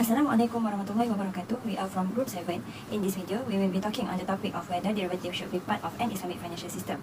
Assalamualaikum warahmatullahi wabarakatuh. We are from Group 7. In this video, we will be talking on the topic of whether derivative should be part of an Islamic financial system.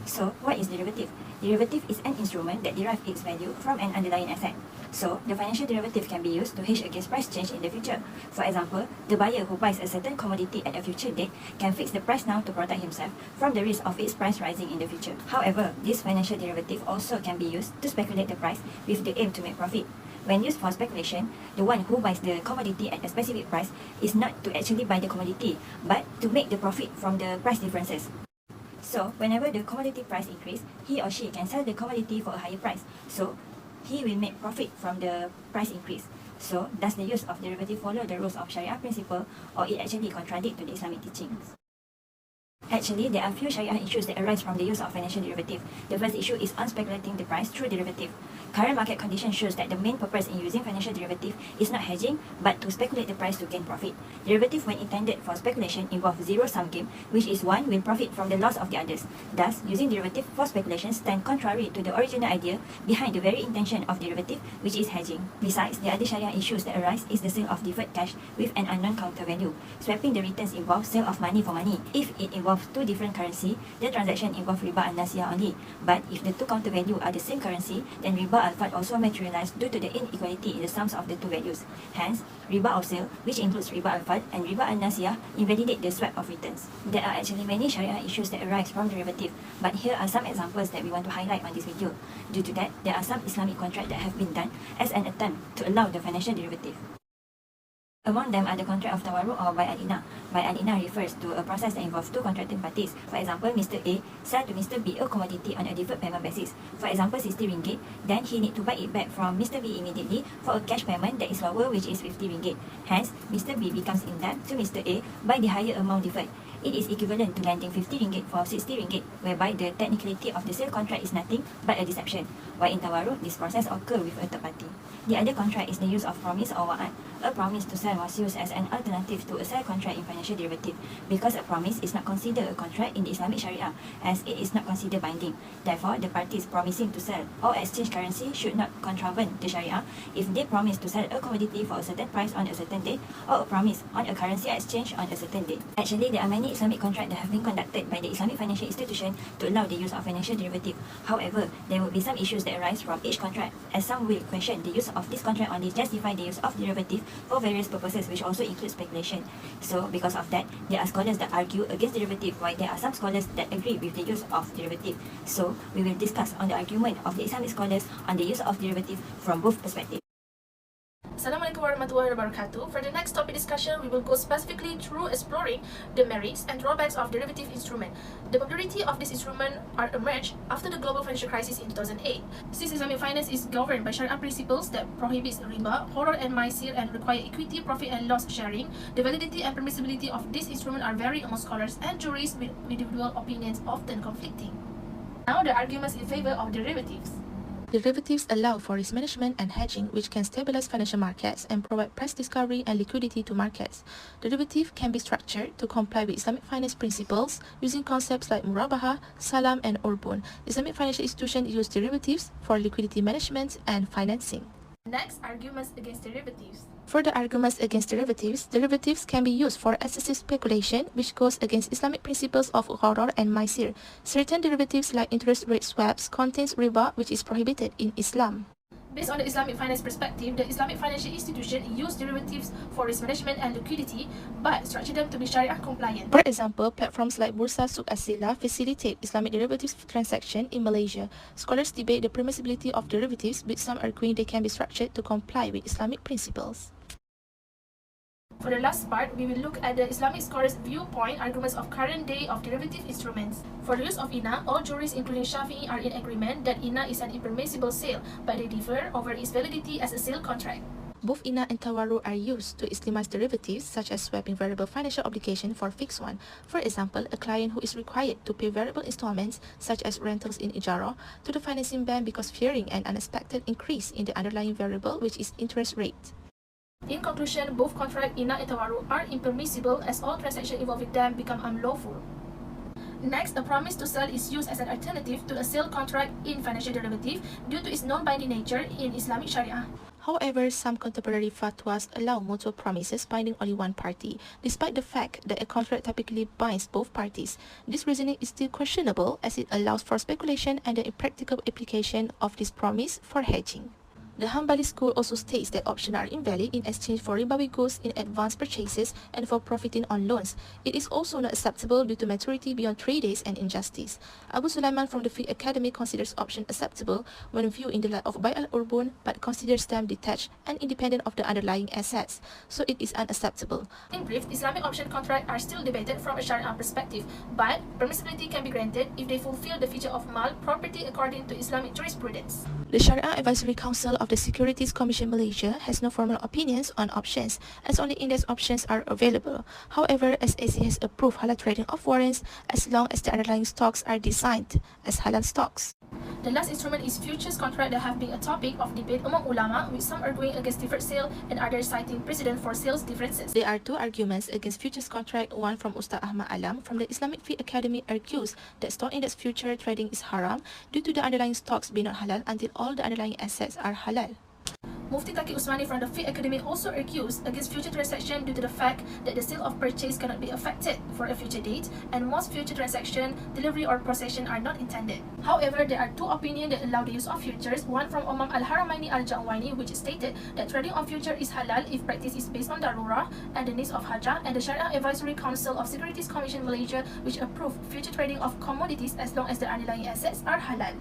So, what is derivative? Derivative is an instrument that derives its value from an underlying asset. So, the financial derivative can be used to hedge against price change in the future. For example, the buyer who buys a certain commodity at a future date can fix the price now to protect himself from the risk of its price rising in the future. However, this financial derivative also can be used to speculate the price with the aim to make profit. When used for speculation, the one who buys the commodity at a specific price is not to actually buy the commodity, but to make the profit from the price differences. So, whenever the commodity price increase, he or she can sell the commodity for a higher price. So, he will make profit from the price increase. So, does the use of derivative follow the rules of Sharia principle, or it actually contradict to the Islamic teachings? Actually, there are few Sharia issues that arise from the use of financial derivative. The first issue is on speculating the price through derivative. Current market condition shows that the main purpose in using financial derivative is not hedging, but to speculate the price to gain profit. Derivative, when intended for speculation, involve zero-sum game, which is one will profit from the loss of the others. Thus, using derivative for speculation stand contrary to the original idea behind the very intention of derivative, which is hedging. Besides, the other Sharia issues that arise is the sale of deferred cash with an unknown counter value. Swapping the returns involves sale of money for money. If it involves two different currency, the transaction involves riba al-nasiyah only. But if the two counter value are the same currency, then riba al-fard also materialize due to the inequality in the sums of the two values. Hence, riba of sale, which includes riba al-fard and riba al-nasiyah, invalidate the swap of returns. There are actually many Sharia issues that arise from derivative, but here are some examples that we want to highlight on this video. Due to that, there are some Islamic contracts that have been done as an attempt to allow the financial derivative. Among them are the contract of tawarruq or bay al-ina. Bay al-ina refers to a process that involves two contracting parties. For example, Mr. A sell to Mr. B a commodity on a deferred payment basis. For example, 60 ringgit. Then he need to buy it back from Mr. B immediately for a cash payment that is lower, which is 50 ringgit. Hence, Mr. B becomes in debt to Mr. A by the higher amount deferred. It is equivalent to lending 50 ringgit for 60 ringgit, whereby the technicality of the sale contract is nothing but a deception. While in tawarruq, this process occurs with a third party. The other contract is the use of promise or wa'ad. A promise to sell was used as an alternative to a sale contract in financial derivative because a promise is not considered a contract in the Islamic Sharia as it is not considered binding. Therefore, the parties promising to sell or exchange currency should not contravene the Sharia if they promise to sell a commodity for a certain price on a certain date or a promise on a currency exchange on a certain date. Actually, there are many Islamic contracts that have been conducted by the Islamic financial institution to allow the use of financial derivative. However, there will be some issues that arise from each contract, as some will question the use of this contract only justify the use of derivative for various purposes, which also include speculation. So, because of that, there are scholars that argue against derivative, while there are some scholars that agree with the use of derivative. So, we will discuss on the argument of the Islamic scholars on the use of derivative from both perspectives. Assalamualaikum warahmatullahi wabarakatuh. For the next topic discussion, we will go specifically through exploring the merits and drawbacks of derivative instrument. The popularity of this instrument are emerged after the global financial crisis in 2008. Since Islamic finance is governed by Sharia principles that prohibits riba, horror and maisir, and require equity, profit and loss sharing, the validity and permissibility of this instrument are varied among scholars and jurists with individual opinions often conflicting. Now the arguments in favor of derivatives. Derivatives allow for risk management and hedging, which can stabilize financial markets and provide price discovery and liquidity to markets. Derivative can be structured to comply with Islamic finance principles using concepts like murabaha, salam, and urbun. Islamic financial institutions use derivatives for liquidity management and financing. Next, arguments against derivatives. For the arguments against derivatives can be used for excessive speculation, which goes against Islamic principles of gharar and maisir. Certain derivatives like interest rate swaps contains riba, which is prohibited in Islam. Based on the Islamic finance perspective, the Islamic financial institution use derivatives for risk management and liquidity, but structure them to be Sharia compliant. For example, platforms like Bursa Suq Asila facilitate Islamic derivatives transaction in Malaysia. Scholars debate the permissibility of derivatives, with some arguing they can be structured to comply with Islamic principles. For the last part, we will look at the Islamic scholars' viewpoint arguments of current day of derivative instruments. For the use of INA, all jurists including Shafi'i are in agreement that INA is an impermissible sale, but they differ over its validity as a sale contract. Both INA and tawarruq are used to Islamize derivatives, such as swapping variable financial obligation for fixed one. For example, a client who is required to pay variable installments, such as rentals in ijarah, to the financing bank because fearing an unexpected increase in the underlying variable, which is interest rate. In conclusion, both contract INA and tawarruq are impermissible as all transactions involving them become unlawful. Next, a promise to sell is used as an alternative to a sale contract in financial derivative due to its non-binding nature in Islamic Sharia. However, some contemporary fatwas allow mutual promises binding only one party, despite the fact that a contract typically binds both parties. This reasoning is still questionable as it allows for speculation and the impractical application of this promise for hedging. The Hanbali school also states that options are invalid in exchange for ribawi goods in advance purchases and for profiting on loans. It is also not acceptable due to maturity beyond 3 days and injustice. Abu Sulaiman from the FINC Academy considers options acceptable when viewed in the light of Bay al-Urbun, but considers them detached and independent of the underlying assets, so it is unacceptable. In brief, Islamic option contracts are still debated from a Sharia perspective, but permissibility can be granted if they fulfill the feature of mal property according to Islamic jurisprudence. The Sharia Advisory Council of the Securities Commission Malaysia has no formal opinions on options, as only index options are available. However, SAC has approved halal trading of warrants as long as the underlying stocks are designed as halal stocks. The last instrument is futures contract that have been a topic of debate among ulama, with some arguing against deferred sale and others citing precedent for sales differences. There are two arguments against futures contract. One from Ustaz Ahmad Alam from the Islamic FINC Academy argues that stock index future trading is haram due to the underlying stocks being not halal until all the underlying assets are halal. Mufti Taqi Usmani from the FINC Academy also argues against future transaction due to the fact that the sale of purchase cannot be affected for a future date, and most future transaction, delivery or possession are not intended. However, there are two opinions that allow the use of futures, one from Imam Al-Haramaini Al-Jawani, which stated that trading of future is halal if practice is based on darura and the needs of hajah, and the Sharia Advisory Council of Securities Commission Malaysia, which approved future trading of commodities as long as the underlying assets are halal.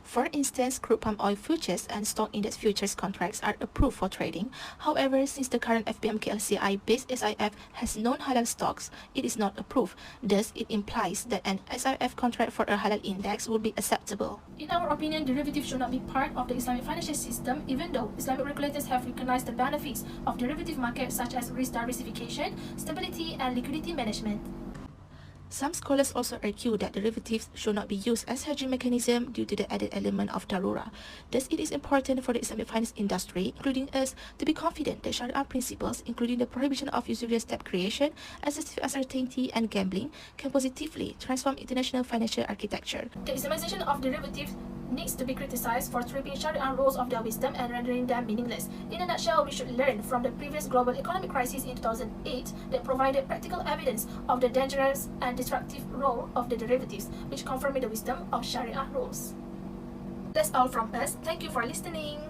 For instance, crude palm oil futures and stock index futures contracts are approved for trading. However, since the current FBM-KLCI-based SIF has non-halal stocks, it is not approved. Thus, it implies that an SIF contract for a halal index would be acceptable. In our opinion, derivatives should not be part of the Islamic financial system, even though Islamic regulators have recognized the benefits of derivative markets such as risk diversification, stability, and liquidity management. Some scholars also argue that derivatives should not be used as hedging mechanism due to the added element of darura. Thus, it is important for the Islamic finance industry, including us, to be confident that Sharia principles, including the prohibition of usurious debt creation, excessive uncertainty, and gambling, can positively transform international financial architecture. The Islamization of derivatives needs to be criticized for stripping Sharia rules of their wisdom and rendering them meaningless. In a nutshell, we should learn from the previous global economic crisis in 2008 that provided practical evidence of the dangerous and destructive role of the derivatives, which confirmed the wisdom of Sharia rules. That's all from us. Thank you for listening.